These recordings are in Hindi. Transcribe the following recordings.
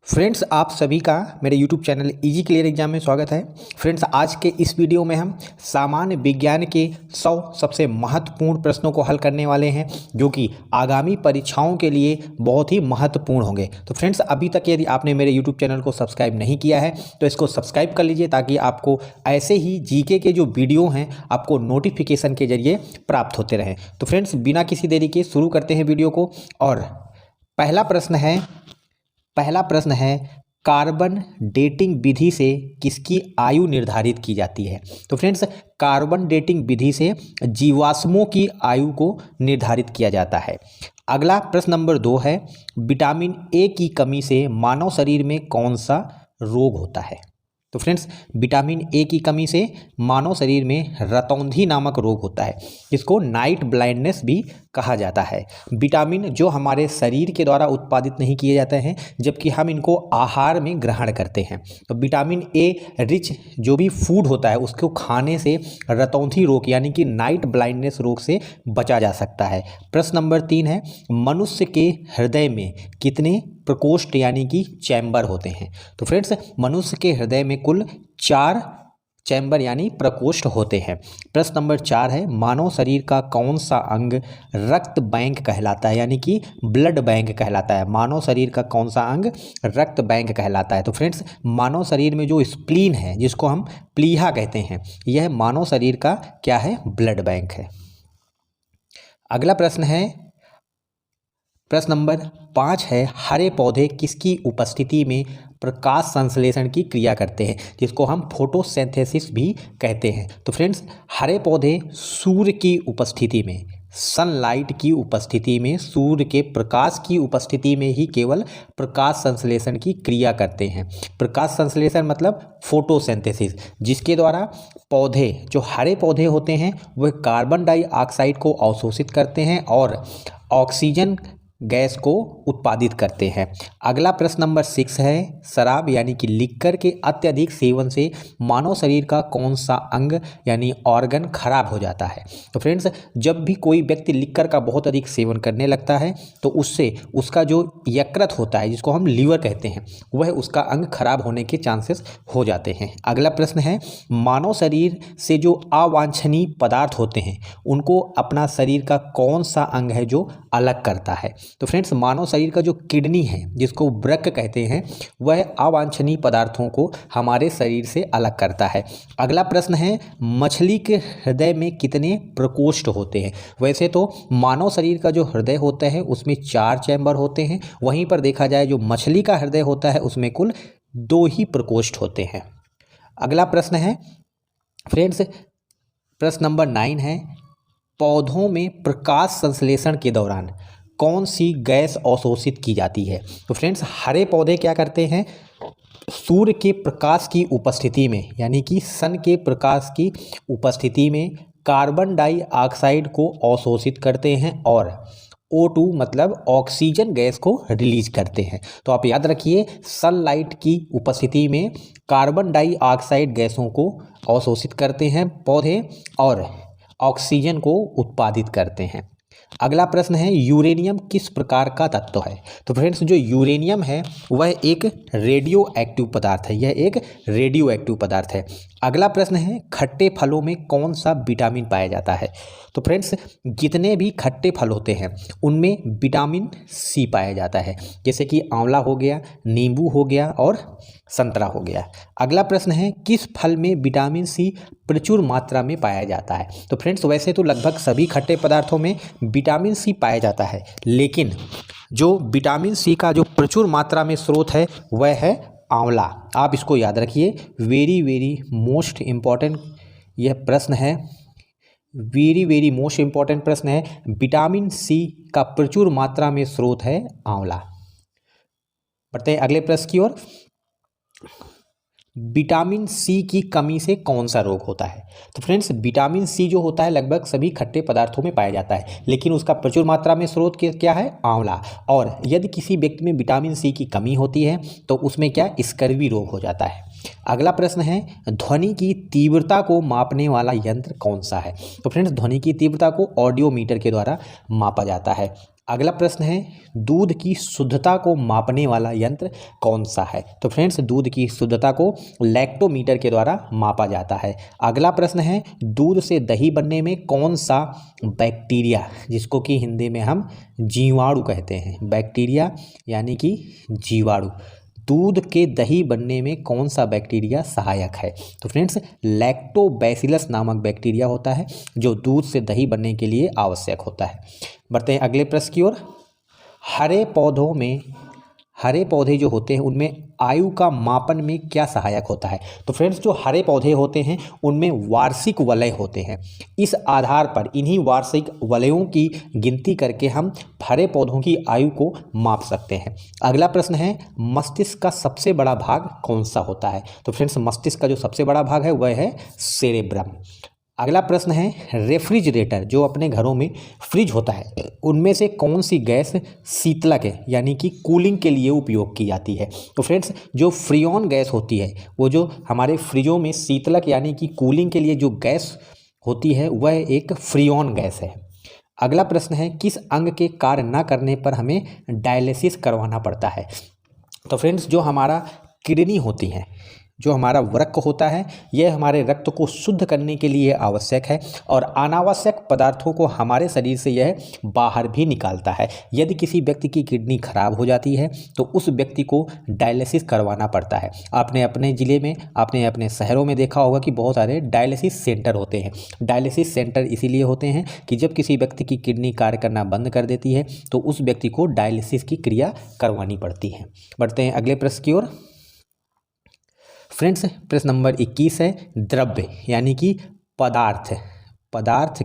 फ्रेंड्स, आप सभी का मेरे YouTube channel easy clear exam में स्वागत है। फ्रेंड्स, आज के इस वीडियो में हम सामान्य विज्ञान के 100 सबसे महत्वपूर्ण प्रश्नों को हल करने वाले हैं, जो कि आगामी परीक्षाओं के लिए बहुत ही महत्वपूर्ण होंगे। तो फ्रेंड्स, अभी तक यदि आपने मेरे यूट्यूब चैनल को सब्सक्राइब नहीं किया है तो इसको सब्सक्राइब कर लीजिए, ताकि आपको ऐसे ही जीके के जो वीडियो हैं आपको नोटिफिकेशन के जरिए प्राप्त होते रहें। तो फ्रेंड्स, बिना किसी देरी के शुरू करते हैं वीडियो को। और पहला प्रश्न है कार्बन डेटिंग विधि से किसकी आयु निर्धारित की जाती है। तो फ्रेंड्स, कार्बन डेटिंग विधि से जीवाश्मों की आयु को निर्धारित किया जाता है। अगला प्रश्न नंबर 2 है विटामिन ए की कमी से मानव शरीर में कौन सा रोग होता है। तो फ्रेंड्स, विटामिन ए की कमी से मानव शरीर में रतौंधी नामक रोग होता है, जिसको नाइट ब्लाइंडनेस भी कहा जाता है। विटामिन जो हमारे शरीर के द्वारा उत्पादित नहीं किए जाते हैं, जबकि हम इनको आहार में ग्रहण करते हैं। तो विटामिन ए रिच जो भी फूड होता है उसको खाने से रतौंधी रोग यानी कि नाइट ब्लाइंडनेस रोग से बचा जा सकता है। प्रश्न नंबर 3 है मनुष्य के हृदय में कितने प्रकोष्ठ यानी कि चैम्बर होते हैं। तो फ्रेंड्स, मनुष्य के हृदय में कुल 4 चैम्बर यानी प्रकोष्ठ होते हैं। प्रश्न नंबर 4 है मानव शरीर का कौन सा अंग रक्त बैंक कहलाता है, यानी कि ब्लड बैंक कहलाता है। मानव शरीर का कौन सा अंग रक्त बैंक कहलाता है। तो फ्रेंड्स, मानव शरीर में जो स्प्लीन है, जिसको हम प्लीहा कहते हैं, यह मानव शरीर का क्या है, ब्लड बैंक है। अगला प्रश्न नंबर 5 है हरे पौधे किसकी उपस्थिति में प्रकाश संश्लेषण की क्रिया करते हैं, जिसको हम फोटोसिंथेसिस भी कहते हैं। तो फ्रेंड्स, हरे पौधे सूर्य की उपस्थिति में, सनलाइट की उपस्थिति में, सूर्य के प्रकाश की उपस्थिति में ही केवल प्रकाश संश्लेषण की क्रिया करते हैं। प्रकाश संश्लेषण मतलब फोटोसिंथेसिस, जिसके द्वारा पौधे, जो हरे पौधे होते हैं, वह कार्बन डाइऑक्साइड को अवशोषित करते हैं और ऑक्सीजन गैस को उत्पादित करते हैं। अगला प्रश्न नंबर 6 है शराब यानी कि लिक्कर के अत्यधिक सेवन से मानव शरीर का कौन सा अंग यानी ऑर्गन खराब हो जाता है। तो फ्रेंड्स, जब भी कोई व्यक्ति लिक्कर का बहुत अधिक सेवन करने लगता है तो उससे उसका जो यकृत होता है, जिसको हम लीवर कहते हैं, वह उसका अंग खराब होने के चांसेस हो जाते हैं। अगला प्रश्न है मानव शरीर से जो अवांछनीय पदार्थ होते हैं उनको अपना शरीर का कौन सा अंग है जो अलग करता है। तो फ्रेंड्स, मानव शरीर का जो किडनी है, जिसको वृक्क कहते हैं, वह अवांछनीय पदार्थों को हमारे शरीर से अलग करता है। अगला प्रश्न है मछली के हृदय में कितने प्रकोष्ठ होते हैं। वैसे तो मानव शरीर का जो हृदय होता है उसमें 4 चैम्बर होते हैं, वहीं पर देखा जाए जो मछली का हृदय होता है उसमें कुल 2 ही प्रकोष्ठ होते हैं। अगला प्रश्न है फ्रेंड्स, प्रश्न नंबर 9 है पौधों में प्रकाश संश्लेषण के दौरान कौन सी गैस अवशोषित की जाती है। तो फ्रेंड्स, हरे पौधे क्या करते हैं, सूर्य के प्रकाश की उपस्थिति में यानी कि सन के प्रकाश की उपस्थिति में कार्बन डाइऑक्साइड को अवशोषित करते हैं और O2 मतलब ऑक्सीजन गैस को रिलीज करते हैं। तो आप याद रखिए, सनलाइट की उपस्थिति में कार्बन डाइऑक्साइड गैसों को अवशोषित करते हैं पौधे और ऑक्सीजन को उत्पादित करते हैं। अगला प्रश्न है यूरेनियम किस प्रकार का तत्व है। तो फ्रेंड्स, जो यूरेनियम है वह एक रेडियो एक्टिव पदार्थ है, यह एक रेडियो एक्टिव पदार्थ है। अगला प्रश्न है खट्टे फलों में कौन सा विटामिन पाया जाता है। तो फ्रेंड्स, जितने भी खट्टे फल होते हैं उनमें विटामिन सी पाया जाता है, जैसे कि आंवला हो गया, नींबू हो गया और संतरा हो गया। अगला प्रश्न है किस फल में विटामिन सी प्रचुर मात्रा में पाया जाता है। तो फ्रेंड्स, वैसे तो लगभग सभी खट्टे पदार्थों में विटामिन सी पाया जाता है, लेकिन जो विटामिन सी का जो प्रचुर मात्रा में स्रोत है वह है आंवला। आप इसको याद रखिए, वेरी मोस्ट इम्पॉर्टेंट यह प्रश्न है, वेरी मोस्ट इम्पॉर्टेंट प्रश्न है। विटामिन सी का प्रचुर मात्रा में स्रोत है आंवला। बढ़ते हैं अगले प्रश्न की ओर। विटामिन सी की कमी से कौन सा रोग होता है। तो फ्रेंड्स, विटामिन सी जो होता है लगभग सभी खट्टे पदार्थों में पाया जाता है, लेकिन उसका प्रचुर मात्रा में स्रोत क्या है, आंवला। और यदि किसी व्यक्ति में विटामिन सी की कमी होती है तो उसमें क्या, स्कर्वी रोग हो जाता है। अगला प्रश्न है ध्वनि की तीव्रता को मापने वाला यंत्र कौन सा है? तो फ्रेंड्स ध्वनि की तीव्रता को ऑडियोमीटर के द्वारा मापा जाता है। अगला प्रश्न है दूध की शुद्धता को मापने वाला यंत्र कौन सा है? तो फ्रेंड्स दूध की शुद्धता को लैक्टोमीटर के द्वारा मापा जाता है। अगला प्रश्न है दूध से दही बनने में कौन सा बैक्टीरिया, जिसको कि हिंदी में हम जीवाणु कहते हैं, बैक्टीरिया यानी कि जीवाणु, दूध के दही बनने में कौन सा बैक्टीरिया सहायक है? तो फ्रेंड्स लैक्टोबैसिलस नामक बैक्टीरिया होता है जो दूध से दही बनने के लिए आवश्यक होता है। बढ़ते हैं अगले प्रश्न की ओर। हरे पौधे जो होते हैं उनमें आयु का मापन में क्या सहायक होता है? तो फ्रेंड्स जो हरे पौधे होते हैं उनमें वार्षिक वलय होते हैं। इस आधार पर इन्हीं वार्षिक वलयों की गिनती करके हम हरे पौधों की आयु को माप सकते हैं। अगला प्रश्न है मस्तिष्क का सबसे बड़ा भाग कौन सा होता है? तो फ्रेंड्स मस्तिष्क का जो सबसे बड़ा भाग है वह है सेरेब्रम। अगला प्रश्न है रेफ्रिजरेटर जो अपने घरों में फ्रिज होता है उनमें से कौन सी गैस शीतलक है यानी कि कूलिंग के लिए उपयोग की जाती है? तो फ्रेंड्स जो फ्रीऑन गैस होती है वो जो हमारे फ्रिजों में शीतलक यानी कि कूलिंग के लिए जो गैस होती है वह एक फ्रीऑन गैस है। अगला प्रश्न है किस अंग के कार्य न करने पर हमें डायलिसिस करवाना पड़ता है? तो फ्रेंड्स जो हमारा किडनी होती हैं, जो हमारा वृक्क होता है यह हमारे रक्त को शुद्ध करने के लिए आवश्यक है और अनावश्यक पदार्थों को हमारे शरीर से यह बाहर भी निकालता है। यदि किसी व्यक्ति की किडनी खराब हो जाती है तो उस व्यक्ति को डायलिसिस करवाना पड़ता है। आपने अपने ज़िले में, आपने अपने शहरों में देखा होगा कि बहुत सारे डायलिसिस सेंटर होते हैं। डायलिसिस सेंटर इसीलिए होते हैं कि जब किसी व्यक्ति की किडनी कार्य करना बंद कर देती है तो उस व्यक्ति को डायलिसिस की क्रिया करवानी पड़ती है। बढ़ते हैं अगले प्रश्न की ओर। फ्रेंड्स प्रश्न नंबर 21 है द्रव्य यानी कि पदार्थ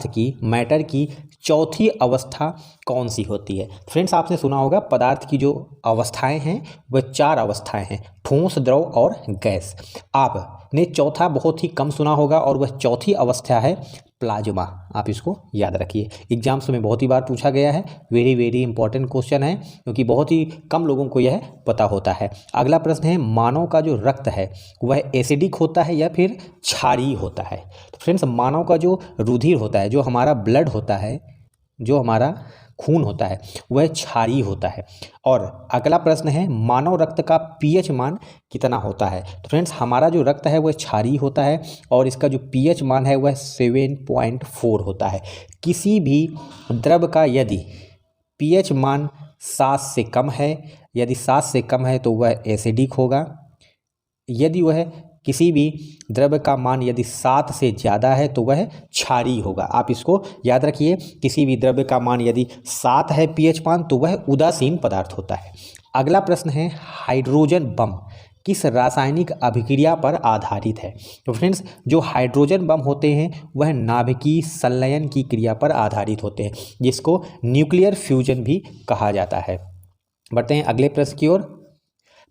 की मैटर की चौथी अवस्था कौन सी होती है? फ्रेंड्स आपने सुना होगा पदार्थ की जो अवस्थाएं हैं वह 4 अवस्थाएं हैं, ठोस, द्रव और गैस। आपने चौथा बहुत ही कम सुना होगा और वह चौथी अवस्था है प्लाज्मा। आप इसको याद रखिए, एग्जाम्स में बहुत ही बार पूछा गया है, वेरी वेरी इंपॉर्टेंट क्वेश्चन है क्योंकि बहुत ही कम लोगों को यह पता होता है। अगला प्रश्न है मानव का जो रक्त है वह एसिडिक होता है या फिर क्षारीय होता है? तो फ्रेंड्स मानव का जो रुधिर होता है, जो हमारा ब्लड होता है, जो हमारा खून होता है वह क्षारीय होता है। और अगला प्रश्न है मानव रक्त का पीएच मान कितना होता है? तो फ्रेंड्स हमारा जो रक्त है वह क्षारीय होता है और इसका जो पीएच मान है वह 7.4 होता है। किसी भी द्रव का यदि पीएच मान 7 से कम है, यदि 7 से कम है तो वह एसिडिक होगा। यदि वह किसी भी द्रव्य का मान यदि 7 से ज़्यादा है तो वह क्षारीय होगा। आप इसको याद रखिए, किसी भी द्रव्य का मान यदि 7 है पीएच मान तो वह उदासीन पदार्थ होता है। अगला प्रश्न है हाइड्रोजन बम किस रासायनिक अभिक्रिया पर आधारित है? तो फ्रेंड्स जो हाइड्रोजन बम होते हैं वह नाभिकीय संलयन की क्रिया पर आधारित होते हैं जिसको न्यूक्लियर फ्यूजन भी कहा जाता है। बढ़ते हैं अगले प्रश्न की ओर।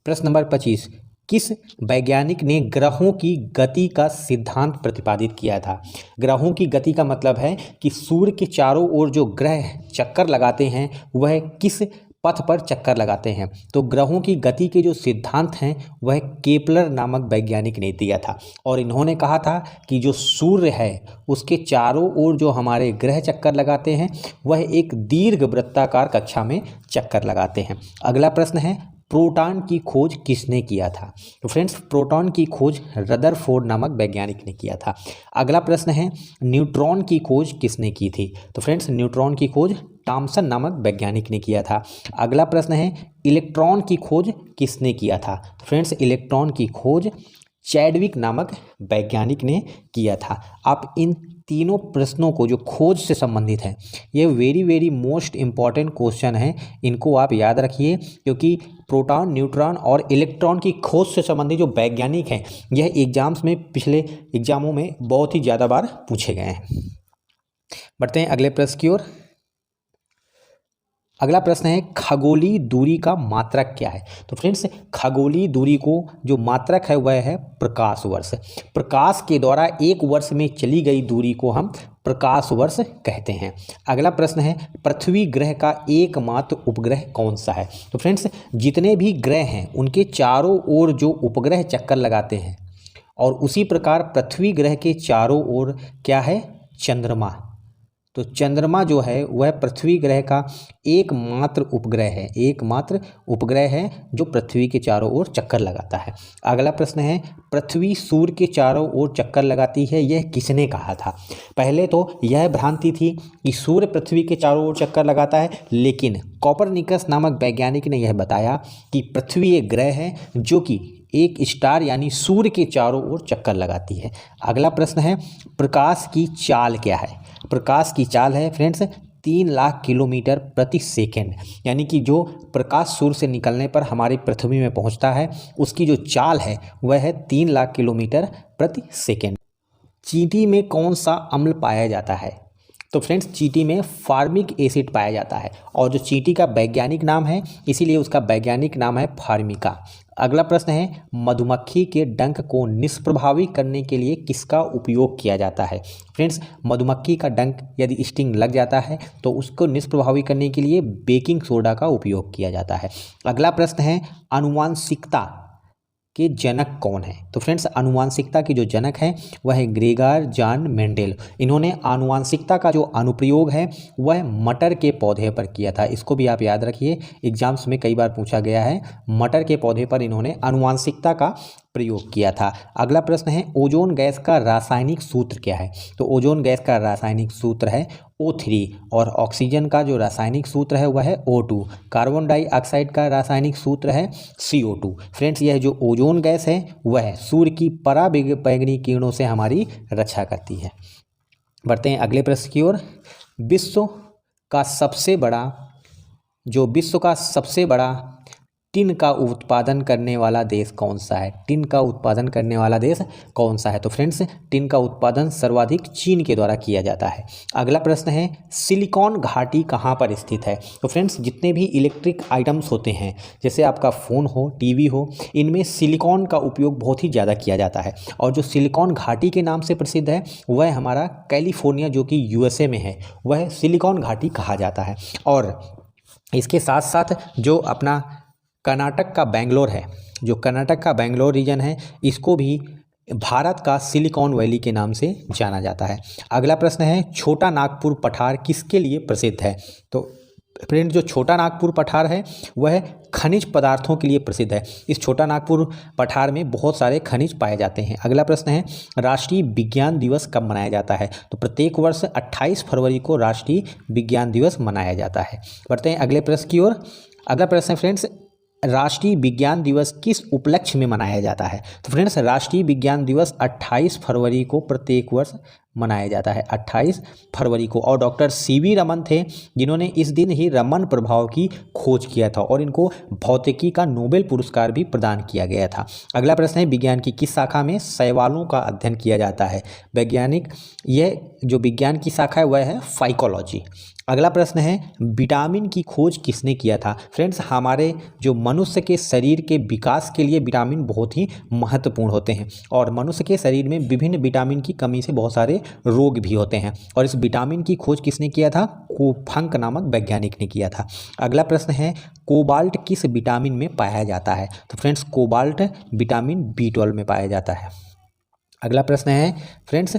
प्रश्न नंबर 25 किस वैज्ञानिक ने ग्रहों की गति का सिद्धांत प्रतिपादित किया था? ग्रहों की गति का मतलब है कि सूर्य के चारों ओर जो ग्रह चक्कर लगाते हैं वह किस पथ पर चक्कर लगाते हैं। तो ग्रहों की गति के जो सिद्धांत हैं वह केपलर नामक वैज्ञानिक ने दिया था और इन्होंने कहा था कि जो सूर्य है उसके चारों ओर जो हमारे ग्रह चक्कर लगाते हैं वह एक दीर्घ वृत्ताकार कक्षा में चक्कर लगाते हैं। अगला प्रश्न है प्रोटॉन की खोज किसने किया था? तो फ्रेंड्स प्रोटॉन की खोज रदरफोर्ड नामक वैज्ञानिक ने किया था। अगला प्रश्न है न्यूट्रॉन की खोज किसने की थी? तो फ्रेंड्स न्यूट्रॉन की खोज थॉमसन नामक वैज्ञानिक ने किया था। अगला प्रश्न है इलेक्ट्रॉन की खोज किसने किया था? तो फ्रेंड्स इलेक्ट्रॉन की खोज चैडविक नामक वैज्ञानिक ने किया था। आप इन तीनों प्रश्नों को जो खोज से संबंधित हैं ये very very most important question हैं, इनको आप याद रखिए क्योंकि प्रोटॉन, न्यूट्रॉन और इलेक्ट्रॉन की खोज से संबंधित जो वैज्ञानिक हैं यह एग्जाम्स में, पिछले एग्जामों में बहुत ही ज़्यादा बार पूछे गए हैं। बढ़ते हैं अगले प्रश्न की ओर। अगला प्रश्न है खगोलीय दूरी का मात्रक क्या है? तो फ्रेंड्स खगोलीय दूरी को जो मात्रक है वह है प्रकाश वर्ष। प्रकाश के द्वारा एक वर्ष में चली गई दूरी को हम प्रकाश वर्ष कहते हैं। अगला प्रश्न है पृथ्वी ग्रह का एकमात्र उपग्रह कौन सा है। तो फ्रेंड्स जितने भी ग्रह हैं उनके चारों ओर जो उपग्रह चक्कर लगाते हैं और उसी प्रकार पृथ्वी ग्रह के चारों ओर क्या है, चंद्रमा। तो चंद्रमा जो है वह पृथ्वी ग्रह का एकमात्र उपग्रह है, एकमात्र उपग्रह है जो पृथ्वी के चारों ओर चक्कर लगाता है। अगला प्रश्न है पृथ्वी सूर्य के चारों ओर चक्कर लगाती है, यह किसने कहा था। पहले तो यह भ्रांति थी कि सूर्य पृथ्वी के चारों ओर चक्कर लगाता है, लेकिन कोपरनिकस नामक वैज्ञानिक ने यह बताया कि पृथ्वी एक ग्रह है जो कि एक स्टार यानी सूर्य के चारों ओर चक्कर लगाती है। अगला प्रश्न है प्रकाश की चाल क्या है। प्रकाश की चाल है फ्रेंड्स 3 लाख किलोमीटर प्रति सेकेंड, यानी कि जो प्रकाश सूर्य से निकलने पर हमारी पृथ्वी में पहुंचता है उसकी जो चाल है वह है 3 लाख किलोमीटर प्रति सेकेंड। चींटी में कौन सा अम्ल पाया जाता है। तो फ्रेंड्स चींटी में फार्मिक एसिड पाया जाता है और जो चींटी का वैज्ञानिक नाम है इसीलिए उसका वैज्ञानिक नाम है फार्मिका। अगला प्रश्न है मधुमक्खी के डंक को निष्प्रभावी करने के लिए किसका उपयोग किया जाता है। फ्रेंड्स मधुमक्खी का डंक यदि स्टिंग लग जाता है तो उसको निष्प्रभावी करने के लिए बेकिंग सोडा का उपयोग किया जाता है। अगला प्रश्न है आनुवांशिकता के जनक कौन है। तो फ्रेंड्स आनुवांशिकता के जो जनक हैं वह है ग्रेगर जॉन मेंडल। इन्होंने आनुवांशिकता का जो अनुप्रयोग है वह मटर के पौधे पर किया था। इसको भी आप याद रखिए, एग्जाम्स में कई बार पूछा गया है। मटर के पौधे पर इन्होंने आनुवांशिकता का प्रयोग किया था। अगला प्रश्न है ओजोन गैस का रासायनिक सूत्र क्या है। तो ओजोन गैस का रासायनिक सूत्र है O3 और ऑक्सीजन का जो रासायनिक सूत्र है वह है O2। कार्बन डाइऑक्साइड का रासायनिक सूत्र है CO2। फ्रेंड्स यह जो ओजोन गैस है वह सूर्य की पराबैंगनी किरणों से हमारी रक्षा करती है। बढ़ते हैं अगले प्रश्न की ओर। विश्व का सबसे बड़ा टिन का उत्पादन करने वाला देश कौन सा है। टिन का उत्पादन करने वाला देश कौन सा है। तो फ्रेंड्स टिन का उत्पादन सर्वाधिक चीन के द्वारा किया जाता है। अगला प्रश्न है सिलिकॉन घाटी कहाँ पर स्थित है। तो फ्रेंड्स जितने भी इलेक्ट्रिक आइटम्स होते हैं जैसे आपका फ़ोन हो, टीवी हो, इनमें सिलिकॉन का उपयोग बहुत ही ज़्यादा किया जाता है और जो सिलिकॉन घाटी के नाम से प्रसिद्ध है वह हमारा कैलिफोर्निया जो कि USA में है, वह सिलिकॉन घाटी कहा जाता है। और इसके साथ साथ जो अपना कर्नाटक का बेंगलोर है, जो कर्नाटक का बेंगलोर रीजन है, इसको भी भारत का सिलिकॉन वैली के नाम से जाना जाता है। अगला प्रश्न है छोटा नागपुर पठार किसके लिए प्रसिद्ध है। तो फ्रेंड जो छोटा नागपुर पठार है वह खनिज पदार्थों के लिए प्रसिद्ध है। इस छोटा नागपुर पठार में बहुत सारे खनिज पाए जाते हैं। अगला प्रश्न है राष्ट्रीय विज्ञान दिवस कब मनाया जाता है। तो प्रत्येक वर्ष 28 फरवरी को राष्ट्रीय विज्ञान दिवस मनाया जाता है। बढ़ते हैं अगले प्रश्न की ओर। अगला प्रश्न है फ्रेंड्स राष्ट्रीय विज्ञान दिवस किस उपलक्ष्य में मनाया जाता है। तो फ्रेंड्स राष्ट्रीय विज्ञान दिवस 28 फरवरी को प्रत्येक वर्ष मनाया जाता है, 28 फरवरी को। और डॉक्टर CV रमन थे जिन्होंने इस दिन ही रमन प्रभाव की खोज किया था और इनको भौतिकी का नोबेल पुरस्कार भी प्रदान किया गया था। अगला प्रश्न है विज्ञान की किस शाखा में शैवालों का अध्ययन किया जाता है। वैज्ञानिक यह जो विज्ञान की शाखा है वह है फाइकोलॉजी। अगला प्रश्न है विटामिन की खोज किसने किया था। फ्रेंड्स हमारे जो मनुष्य के शरीर के विकास के लिए विटामिन बहुत ही महत्वपूर्ण होते हैं और मनुष्य के शरीर में विभिन्न विटामिन की कमी से बहुत सारे रोग भी होते हैं और इस विटामिन की खोज किसने किया था, कोफंक नामक वैज्ञानिक ने किया था। अगला प्रश्न है कोबाल्ट किस विटामिन में पाया जाता है। तो फ्रेंड्स कोबाल्ट विटामिन B12 में पाया जाता है। अगला प्रश्न है फ्रेंड्स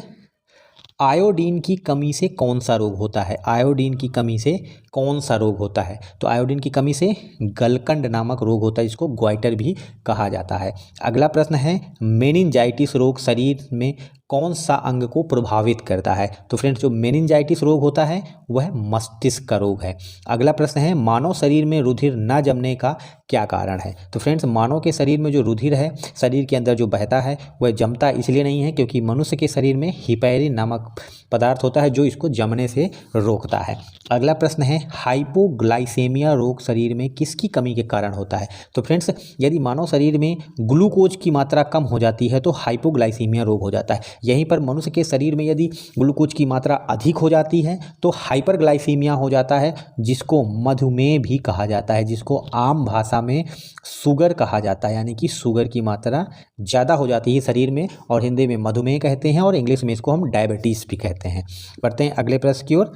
आयोडीन की कमी से कौन सा रोग होता है। आयोडीन की कमी से कौन सा रोग होता है। तो आयोडीन की कमी से गलकंड नामक रोग होता है जिसको ग्वाइटर भी कहा जाता है। अगला प्रश्न है मेनिंजाइटिस रोग शरीर में कौन सा अंग को प्रभावित करता है। तो फ्रेंड्स जो मेनिंजाइटिस रोग होता है वह मस्तिष्क का रोग है। अगला प्रश्न है मानव शरीर में रुधिर न जमने का क्या कारण है। तो फ्रेंड्स मानव के शरीर में जो रुधिर है शरीर के अंदर जो बहता है वह जमता इसलिए नहीं है क्योंकि मनुष्य के शरीर में हिपैरिन नामक पदार्थ होता है जो इसको जमने से रोकता है। अगला प्रश्न है हाइपोग्लाइसेमिया रोग शरीर में किसकी कमी के कारण होता है। तो फ्रेंड्स यदि मानव शरीर में ग्लूकोज की मात्रा कम हो जाती है तो हाइपोग्लाइसेमिया रोग हो जाता है। यहीं पर मनुष्य के शरीर में यदि ग्लूकोज की मात्रा अधिक हो जाती है तो हाइपरग्लाइसीमिया हो जाता है, जिसको मधुमेह भी कहा जाता है, जिसको आम भाषा में शुगर कहा जाता है, यानी कि शुगर की मात्रा ज़्यादा हो जाती है शरीर में, और हिंदी में मधुमेह कहते हैं और इंग्लिश में इसको हम डायबिटीज़ भी कहते हैं। बढ़ते हैं अगले प्रश्न की ओर।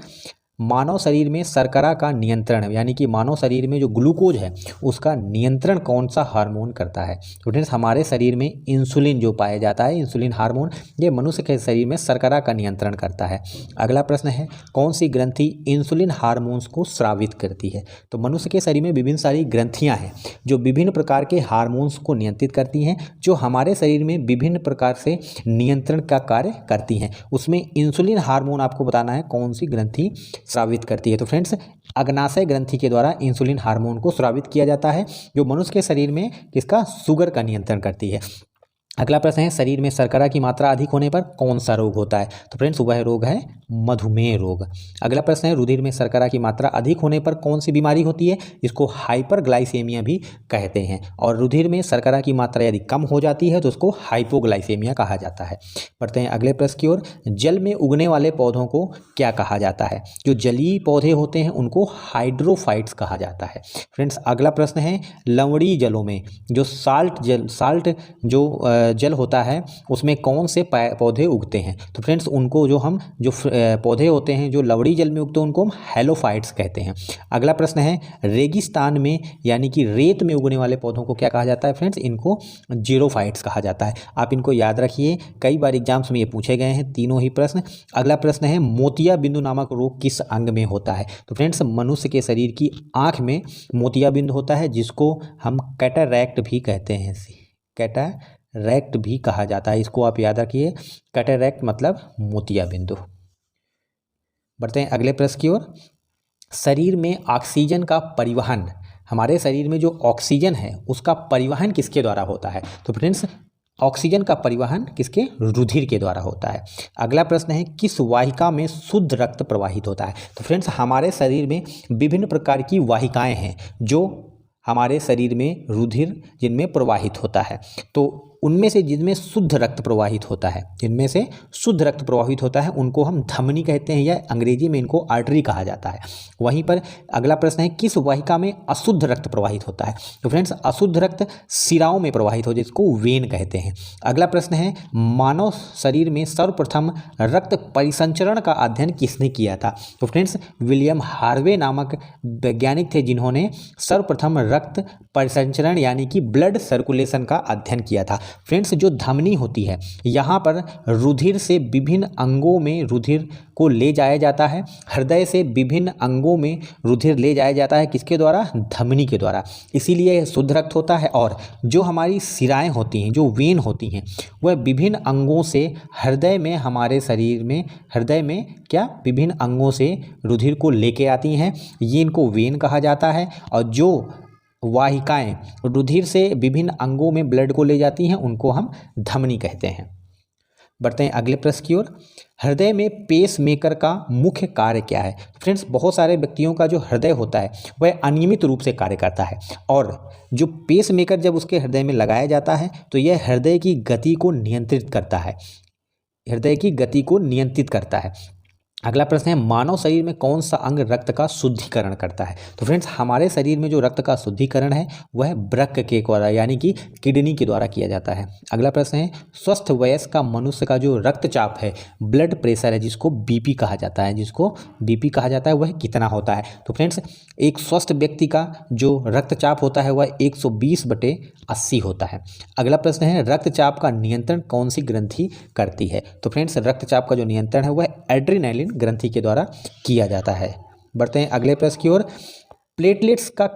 मानव शरीर में शर्करा का नियंत्रण, यानी कि मानव शरीर में जो ग्लूकोज है उसका नियंत्रण कौन सा हार्मोन करता है? तो फ्रेंड्स हमारे शरीर में इंसुलिन जो पाया जाता है, इंसुलिन हार्मोन, ये मनुष्य के शरीर में शर्करा का नियंत्रण करता है। अगला प्रश्न है, कौन सी ग्रंथि इंसुलिन हार्मोन्स को स्रावित करती है? तो मनुष्य के शरीर में विभिन्न सारी ग्रंथियाँ हैं जो विभिन्न प्रकार के हार्मोन्स को नियंत्रित करती हैं, जो हमारे शरीर में विभिन्न प्रकार से नियंत्रण का कार्य करती हैं। उसमें इंसुलिन हार्मोन आपको बताना है कौन सी ग्रंथि स्रावित करती है। तो फ्रेंड्स अग्नाशय ग्रंथि के द्वारा इंसुलिन हार्मोन को स्रावित किया जाता है, जो मनुष्य के शरीर में किसका, शुगर का नियंत्रण करती है। अगला प्रश्न है, शरीर में शर्करा की मात्रा अधिक होने पर कौन सा रोग होता है? तो फ्रेंड्स वह रोग है मधुमेह रोग। अगला प्रश्न है, रुधिर में शर्करा की मात्रा अधिक होने पर कौन सी बीमारी होती है? इसको हाइपरग्लाइसेमिया भी कहते हैं। और रुधिर में शर्करा की मात्रा यदि कम हो जाती है तो उसको हाइपोग्लाइसेमिया कहा जाता है। बढ़ते हैं अगले प्रश्न की ओर। जल में उगने वाले पौधों को क्या कहा जाता है? जो जलीय पौधे होते हैं उनको हाइड्रोफाइट्स कहा जाता है। फ्रेंड्स अगला प्रश्न है, लवणीय जलों में जो साल्ट जो जल होता है उसमें कौन से पौधे उगते हैं? तो फ्रेंड्स उनको जो पौधे होते हैं जो लवणीय जल में उगते हैं उनको हम हैलोफाइट्स कहते हैं। अगला प्रश्न है, रेगिस्तान में यानी कि रेत में उगने वाले पौधों को क्या कहा जाता है? फ्रेंड्स इनको जीरोफाइट्स कहा जाता है। आप इनको याद रखिए, कई बार एग्जाम्स में ये पूछे गए हैं तीनों ही प्रश्न। अगला प्रश्न है, मोतिया बिंदु नामक रोग किस अंग में होता है? तो फ्रेंड्स मनुष्य के शरीर की आँख में मोतिया बिंदु होता है, जिसको हम कैटरैक्ट भी कहते हैं। कैटरैक्ट भी कहा जाता है, इसको आप याद रखिए, कैटरैक्ट मतलब मोतिया बिंदु। बढ़ते हैं अगले प्रश्न की ओर। शरीर में ऑक्सीजन का परिवहन, हमारे शरीर में जो ऑक्सीजन है उसका परिवहन किसके द्वारा होता है? तो फ्रेंड्स ऑक्सीजन का परिवहन किसके, रुधिर के द्वारा होता है। अगला प्रश्न है, किस वाहिका में शुद्ध रक्त प्रवाहित होता है? तो फ्रेंड्स हमारे शरीर में विभिन्न प्रकार की वाहिकाएं हैं जो हमारे शरीर में रुधिर जिनमें प्रवाहित होता है, तो उनमें से जिनमें शुद्ध रक्त प्रवाहित होता है, जिनमें से शुद्ध रक्त प्रवाहित होता है उनको हम धमनी कहते हैं, या अंग्रेजी में इनको आर्टरी कहा जाता है। वहीं पर अगला प्रश्न है, किस वाहिका में अशुद्ध रक्त प्रवाहित होता है? तो फ्रेंड्स अशुद्ध रक्त शिराओं में प्रवाहित हो, जिसको वेन कहते हैं। अगला प्रश्न है, मानव शरीर में सर्वप्रथम रक्त परिसंचरण का अध्ययन किसने किया था? तो फ्रेंड्स विलियम हार्वे नामक वैज्ञानिक थे जिन्होंने सर्वप्रथम रक्त परिसंचरण यानी कि ब्लड सर्कुलेशन का अध्ययन किया था। फ्रेंड्स जो धमनी होती है, यहाँ पर रुधिर से विभिन्न अंगों में रुधिर को ले जाया जाता है, हृदय से विभिन्न अंगों में रुधिर ले जाया जाता है, किसके द्वारा, धमनी के द्वारा, इसीलिए शुद्ध रक्त होता है। और जो हमारी शिराएं होती हैं, जो वेन होती हैं, वह विभिन्न अंगों से हृदय में, हमारे शरीर में हृदय में क्या विभिन्न अंगों से रुधिर को लेके आती हैं, ये इनको वेन कहा जाता है। और जो वाहिकाएं रुधिर से विभिन्न अंगों में ब्लड को ले जाती हैं उनको हम धमनी कहते हैं। बढ़ते हैं अगले प्रश्न की ओर। हृदय में पेस मेकर का मुख्य कार्य क्या है? फ्रेंड्स बहुत सारे व्यक्तियों का जो हृदय होता है वह अनियमित रूप से कार्य करता है, और जो पेस मेकर जब उसके हृदय में लगाया जाता है तो यह हृदय की गति को नियंत्रित करता है, हृदय की गति को नियंत्रित करता है। अगला प्रश्न है, मानव शरीर में कौन सा अंग रक्त का शुद्धिकरण करता है? तो फ्रेंड्स हमारे शरीर में जो रक्त का शुद्धिकरण है वह वृक्क के द्वारा यानी कि किडनी के द्वारा किया जाता है। अगला प्रश्न है, स्वस्थ वयस्क का मनुष्य का जो रक्तचाप है, ब्लड प्रेशर है, जिसको बीपी कहा जाता है, वह कितना होता है? तो फ्रेंड्स एक स्वस्थ व्यक्ति का जो रक्तचाप होता है वह 120/80 होता है। अगला प्रश्न है, रक्तचाप का नियंत्रण कौन सी ग्रंथि करती है? तो फ्रेंड्स रक्तचाप का जो नियंत्रण है वह एड्रेनालिन ग्रंथि के द्वारा किया जाता है। बढ़ते हैं अगले प्रश्न की ओर। प्लेटलेट्स का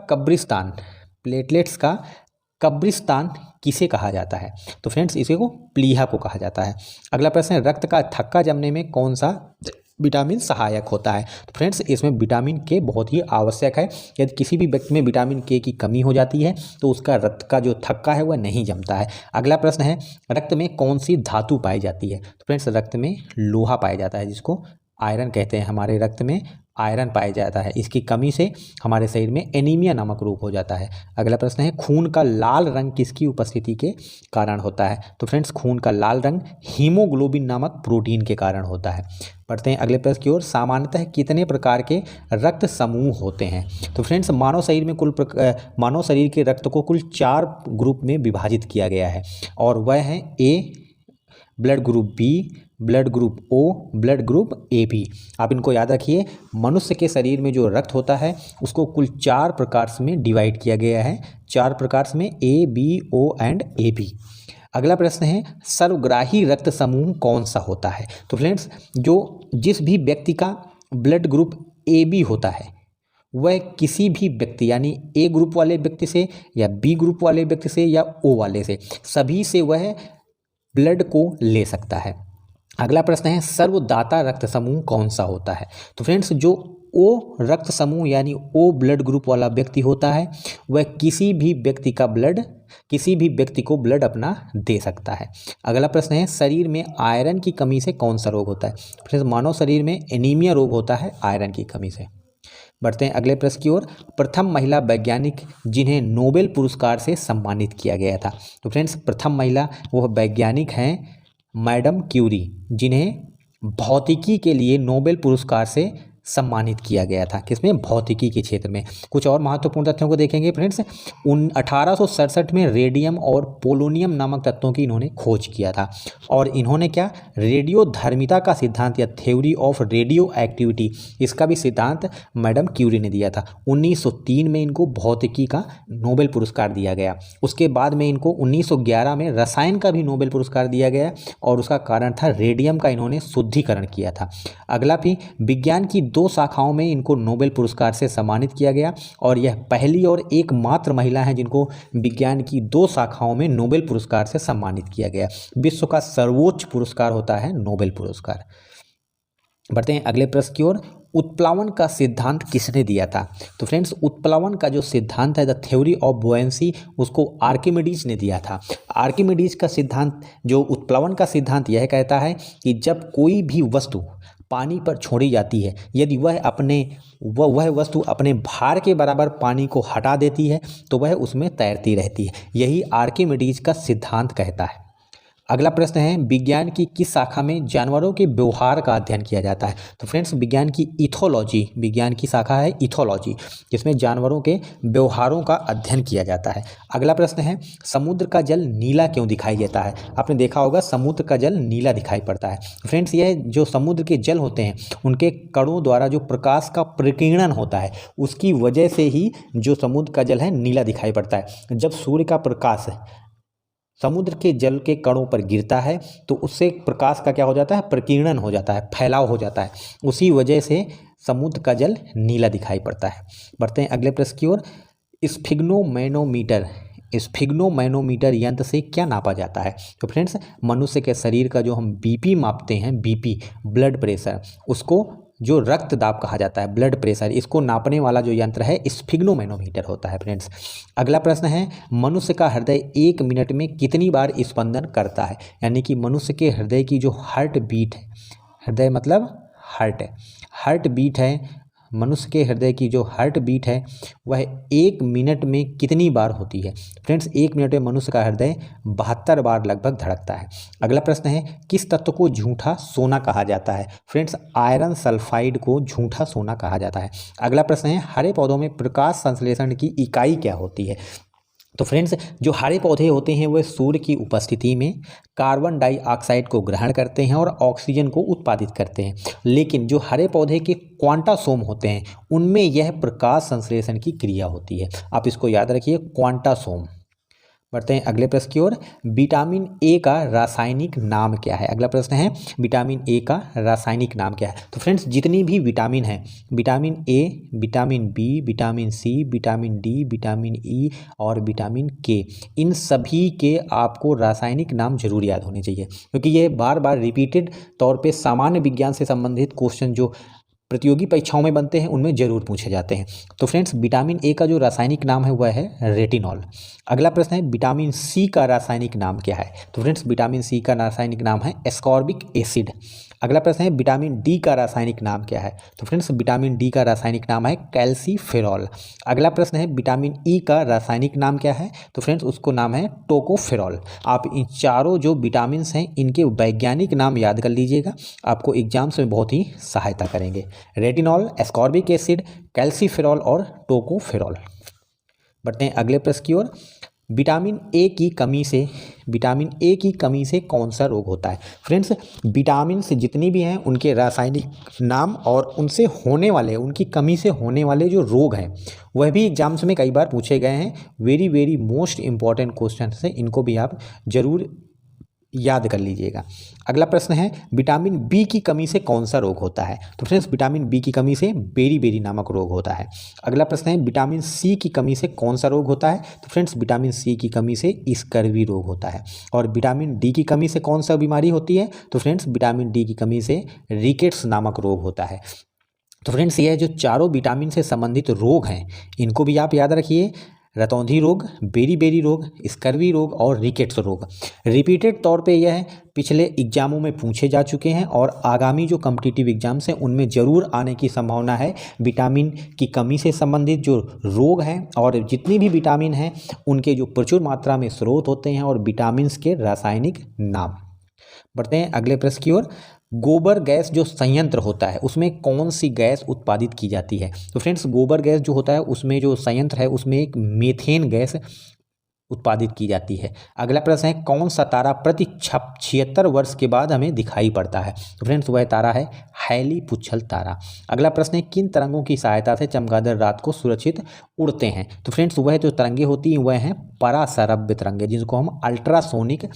कब्रिस्तान किसे कहा जाता है? तो फ्रेंड्स इसी को प्लीहा को कहा जाता है। अगला प्रश्न है, रक्त का थक्का जमने में कौन सा विटामिन सहायक होता है? तो फ्रेंड्स इसमें विटामिन के बहुत ही आवश्यक है। यदि किसी भी व्यक्ति में विटामिन के की कमी हो जाती है तो उसका रक्त का जो थक्का है वह नहीं जमता है। अगला प्रश्न है, रक्त में कौन सी धातु पाई जाती है? तो फ्रेंड्स रक्त में लोहा पाया जाता है, जिसको आयरन कहते हैं, हमारे रक्त में आयरन पाया जाता है, इसकी कमी से हमारे शरीर में एनीमिया नामक रोग हो जाता है। अगला प्रश्न है खून का लाल रंग किसकी उपस्थिति के कारण होता है? तो फ्रेंड्स खून का लाल रंग हीमोग्लोबिन नामक प्रोटीन के कारण होता है। पढ़ते हैं अगले प्रश्न की ओर। सामान्यतः कितने प्रकार के रक्त समूह होते हैं? तो फ्रेंड्स मानव शरीर के रक्त को कुल 4 ग्रुप में विभाजित किया गया है और वह है A blood group B, blood group O, blood group A B. आप इनको याद रखिए। मनुष्य के शरीर में जो रक्त होता है उसको कुल 4 प्रकार में डिवाइड किया गया है, 4 प्रकार में A B O and A B. अगला प्रश्न है सर्वग्राही रक्त समूह कौन सा होता है? तो फ्रेंड्स जिस भी व्यक्ति का ब्लड ग्रुप ए बी होता है वह किसी भी व्यक्ति यानी ए ग्रुप वाले व्यक्ति से या बी ग्रुप वाले व्यक्ति से या ओ वाले से, सभी से वह ब्लड को ले सकता है। अगला प्रश्न है सर्वदाता रक्त समूह कौन सा होता है? तो फ्रेंड्स जो ओ रक्त समूह यानी ओ ब्लड ग्रुप वाला व्यक्ति होता है वह किसी भी व्यक्ति को ब्लड अपना दे सकता है। अगला प्रश्न है शरीर में आयरन की कमी से कौन सा रोग होता है? फ्रेंड्स मानव शरीर में एनीमिया रोग होता है आयरन की कमी से। बढ़ते हैं अगले प्रश्न की ओर। प्रथम महिला वैज्ञानिक जिन्हें नोबेल पुरस्कार से सम्मानित किया गया था? तो फ्रेंड्स प्रथम महिला वह वैज्ञानिक हैं मैडम क्यूरी, जिन्हें भौतिकी के लिए नोबेल पुरस्कार से सम्मानित किया गया था। किसमें? भौतिकी के क्षेत्र में। कुछ और महत्वपूर्ण तथ्यों को देखेंगे फ्रेंड्स। 1867 में रेडियम और पोलोनियम नामक तत्वों की इन्होंने खोज किया था और इन्होंने क्या रेडियोधर्मिता का सिद्धांत या थ्योरी ऑफ रेडियो एक्टिविटी, इसका भी सिद्धांत मैडम क्यूरी ने दिया था। 1903 में इनको भौतिकी का नोबेल पुरस्कार दिया गया। उसके बाद में इनको 1911 में रसायन का भी नोबेल पुरस्कार दिया गया और उसका कारण था रेडियम का इन्होंने शुद्धिकरण किया था। अगला भी विज्ञान की 2 शाखाओं में इनको नोबेल पुरस्कार से सम्मानित किया गया और यह पहली और एकमात्र महिला है जिनको विज्ञान की 2 शाखाओं में नोबेल पुरस्कार से सम्मानित किया गया। विश्व का सर्वोच्च पुरस्कार होता है नोबेल पुरस्कार। बढ़ते हैं अगले प्रश्न की ओर। उत्प्लावन का सिद्धांत किसने दिया था? तो फ्रेंड्स उत्प्लावन का जो सिद्धांत है द थ्योरी ऑफ बुओयेंसी, उसको आर्किमिडीज ने दिया था। आर्किमिडीज का सिद्धांत जो उत्प्लावन का सिद्धांत यह कहता है कि जब कोई भी वस्तु पानी पर छोड़ी जाती है, यदि वह वस्तु अपने भार के बराबर पानी को हटा देती है तो वह उसमें तैरती रहती है। यही आर्किमिडीज का सिद्धांत कहता है। अगला प्रश्न है विज्ञान की किस शाखा में जानवरों के व्यवहार का अध्ययन किया जाता है? तो फ्रेंड्स विज्ञान की शाखा है इथोलॉजी, जिसमें जानवरों के व्यवहारों का अध्ययन किया जाता है। अगला प्रश्न है समुद्र का जल नीला क्यों दिखाई देता है? आपने देखा होगा समुद्र का जल नीला दिखाई पड़ता है। फ्रेंड्स यह जो समुद्र के जल होते हैं उनके कणों द्वारा जो प्रकाश का प्रकीर्णन होता है उसकी वजह से ही जो समुद्र का जल है नीला दिखाई पड़ता है। जब सूर्य का प्रकाश समुद्र के जल के कणों पर गिरता है तो उससे प्रकाश का क्या हो जाता है? प्रकीर्णन हो जाता है, फैलाव हो जाता है। उसी वजह से समुद्र का जल नीला दिखाई पड़ता है। बढ़ते हैं अगले प्रश्न की ओर। स्फिग्नोमैनोमीटर यंत्र से क्या नापा जाता है? तो फ्रेंड्स मनुष्य के शरीर का जो हम बीपी मापते हैं, बीपी ब्लड प्रेशर, उसको जो रक्त दाब कहा जाता है, ब्लड प्रेशर, इसको नापने वाला जो यंत्र है स्फिग्नोमैनोमीटर होता है फ्रेंड्स। अगला प्रश्न है मनुष्य का हृदय 1 मिनट में कितनी बार स्पंदन करता है? यानी कि मनुष्य के हृदय की जो हार्ट बीट है, हृदय मतलब हार्ट बीट है, मनुष्य के हृदय की जो हार्ट बीट है वह 1 मिनट में कितनी बार होती है? फ्रेंड्स 1 मिनट में मनुष्य का हृदय 72 बार लगभग धड़कता है। अगला प्रश्न है किस तत्व को झूठा सोना कहा जाता है? फ्रेंड्स आयरन सल्फाइड को झूठा सोना कहा जाता है। अगला प्रश्न है हरे पौधों में प्रकाश संश्लेषण की इकाई क्या होती है? तो फ्रेंड्स जो हरे पौधे होते हैं वह सूर्य की उपस्थिति में कार्बन डाइऑक्साइड को ग्रहण करते हैं और ऑक्सीजन को उत्पादित करते हैं। लेकिन जो हरे पौधे के क्वांटासोम होते हैं उनमें यह प्रकाश संश्लेषण की क्रिया होती है। आप इसको याद रखिए, क्वांटासोम। बढ़ते हैं अगले प्रश्न की ओर। विटामिन ए का रासायनिक नाम क्या है? अगला प्रश्न है विटामिन ए का रासायनिक नाम क्या है? तो फ्रेंड्स जितनी भी विटामिन है, vitamin A, vitamin B, vitamin C, vitamin D, vitamin E और विटामिन के, इन सभी के आपको रासायनिक नाम जरूर याद होने चाहिए क्योंकि ये बार बार रिपीटेड तौर पे सामान्य विज्ञान से संबंधित क्वेश्चन जो प्रतियोगी परीक्षाओं में बनते हैं उनमें जरूर पूछे जाते हैं। तो फ्रेंड्स विटामिन ए का जो रासायनिक नाम है वह है रेटिनॉल। अगला प्रश्न है विटामिन सी का रासायनिक नाम क्या है? तो फ्रेंड्स विटामिन सी का रासायनिक नाम है एस्कॉर्बिक एसिड। अगला प्रश्न है विटामिन डी का रासायनिक नाम क्या है? तो फ्रेंड्स विटामिन डी का रासायनिक नाम है कैल्सीफेरॉल। अगला प्रश्न है विटामिन ई का रासायनिक नाम क्या है? तो फ्रेंड्स उसको नाम है टोकोफेरॉल। आप इन चारों जो विटामिन हैं इनके वैज्ञानिक नाम याद कर लीजिएगा, आपको एग्जाम्स में बहुत ही सहायता करेंगे। रेटिनॉल, एस्कॉर्बिक एसिड, कैल्सीफेरॉल और टोकोफेरॉल। बढ़ते हैं अगले प्रश्न की ओर। विटामिन ए की कमी से कौन सा रोग होता है? फ्रेंड्स विटामिन से जितनी भी हैं उनके रासायनिक नाम और उनसे होने वाले, उनकी कमी से होने वाले जो रोग हैं वह भी एग्जाम्स में कई बार पूछे गए हैं। Very very most important question है, इनको भी आप जरूर याद कर लीजिएगा। अगला प्रश्न है विटामिन बी की कमी से कौन सा रोग होता है? तो फ्रेंड्स विटामिन बी की कमी से बेरी नामक रोग होता है। अगला प्रश्न है विटामिन सी की कमी से कौन सा रोग होता है? तो फ्रेंड्स विटामिन सी की कमी से स्कर्वी रोग होता है। और विटामिन डी की कमी से कौन सा बीमारी होती है? तो फ्रेंड्स विटामिन डी की कमी से रिकेट्स नामक रोग होता है। तो फ्रेंड्स यह जो चारों विटामिन से संबंधित रोग हैं इनको भी आप याद रखिए। रतौंधी रोग, बेरी रोग, स्कर्वी रोग और रिकेट्स रोग रिपीटेड तौर पे यह पिछले एग्जामों में पूछे जा चुके हैं और आगामी जो कॉम्पिटिटिव एग्जाम्स हैं उनमें ज़रूर आने की संभावना है। विटामिन की कमी से संबंधित जो रोग हैं और जितनी भी विटामिन हैं उनके जो प्रचुर मात्रा में स्रोत होते हैं और विटामिन के रासायनिक नाम। बढ़ते हैं अगले प्रश्न की ओर। गोबर गैस जो संयंत्र होता है उसमें कौन सी गैस उत्पादित की जाती है? तो फ्रेंड्स गोबर गैस जो होता है उसमें जो संयंत्र है उसमें एक मीथेन गैस उत्पादित की जाती है। अगला प्रश्न है कौन सा तारा प्रति 76 वर्ष के बाद हमें दिखाई पड़ता है? तो फ्रेंड्स वह तारा है हैली पुच्छल तारा। अगला प्रश्न है किन तरंगों की सहायता से चमगादड़ रात को सुरक्षित उड़ते हैं? तो फ्रेंड्स वह जो तरंगे होती हैं वह हैं पराश्रव्य तरंगे, जिनको हम अल्ट्रासोनिक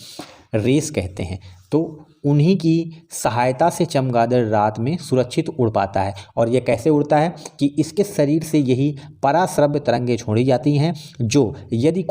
रेस कहते हैं। तो उन्हीं की सहायता से चमगादड़ रात में सुरक्षित उड़ पाता है। और यह कैसे उड़ता है कि इसके शरीर से यही पराश्रव्य तरंगे छोड़ी जाती हैं, जो यदि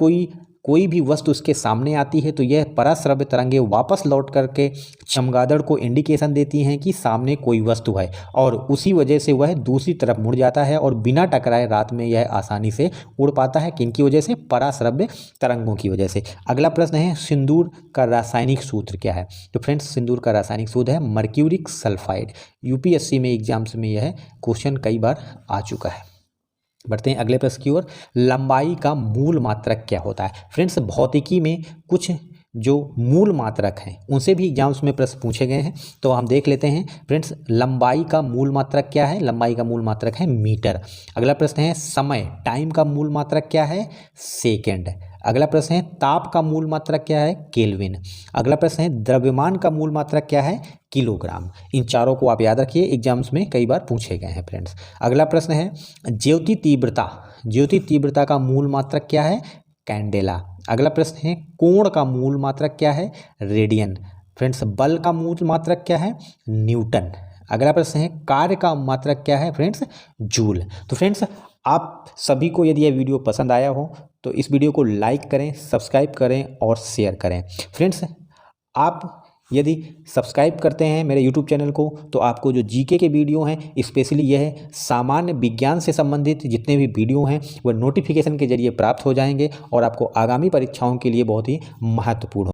कोई भी वस्तु उसके सामने आती है तो यह पराश्रव्य तरंगे वापस लौट करके चमगादड़ को इंडिकेशन देती हैं कि सामने कोई वस्तु है, और उसी वजह से वह दूसरी तरफ मुड़ जाता है और बिना टकराए रात में यह आसानी से उड़ पाता है। किनकी वजह से? पराश्रव्य तरंगों की वजह से। अगला प्रश्न है सिंदूर का रासायनिक सूत्र क्या है? तो फ्रेंड्स सिंदूर का रासायनिक सूत्र है मर्क्यूरिक सल्फाइड। यूपीएससी में एग्जाम्स में यह क्वेश्चन कई बार आ चुका है। बढ़ते हैं अगले प्रश्न की ओर। लंबाई का मूल मात्रक क्या होता है? फ्रेंड्स भौतिकी में कुछ जो मूल मात्रक हैं उनसे भी एग्जाम्स में प्रश्न पूछे गए हैं, तो हम देख लेते हैं। फ्रेंड्स लंबाई का मूल मात्रक क्या है? लंबाई का मूल मात्रक है मीटर। अगला प्रश्न है समय, टाइम का मूल मात्रक क्या है? सेकेंड। अगला प्रश्न है ताप का मूल मात्रक क्या है? केल्विन। अगला प्रश्न है द्रव्यमान का मूल मात्रक क्या है? किलोग्राम। इन चारों को आप याद रखिए, एग्जाम्स में कई बार पूछे गए हैं फ्रेंड्स। अगला प्रश्न है ज्योति तीव्रता का मूल मात्रक क्या है? कैंडेला। अगला प्रश्न है कोण का मूल मात्रक क्या है? रेडियन। फ्रेंड्स बल का मूल मात्रक क्या है? न्यूटन। अगला प्रश्न है कार्य का मात्रक क्या है? Friends joule. तो फ्रेंड्स आप सभी को यदि यह वीडियो पसंद आया हो तो इस वीडियो को लाइक करें, सब्सक्राइब करें और शेयर करें। फ्रेंड्स आप यदि सब्सक्राइब करते हैं मेरे यूट्यूब चैनल को तो आपको जो जीके के वीडियो हैं, स्पेशली यह सामान्य विज्ञान से संबंधित जितने भी वीडियो हैं वह नोटिफिकेशन के जरिए प्राप्त हो जाएंगे और आपको आगामी परीक्षाओं के लिए बहुत ही महत्वपूर्ण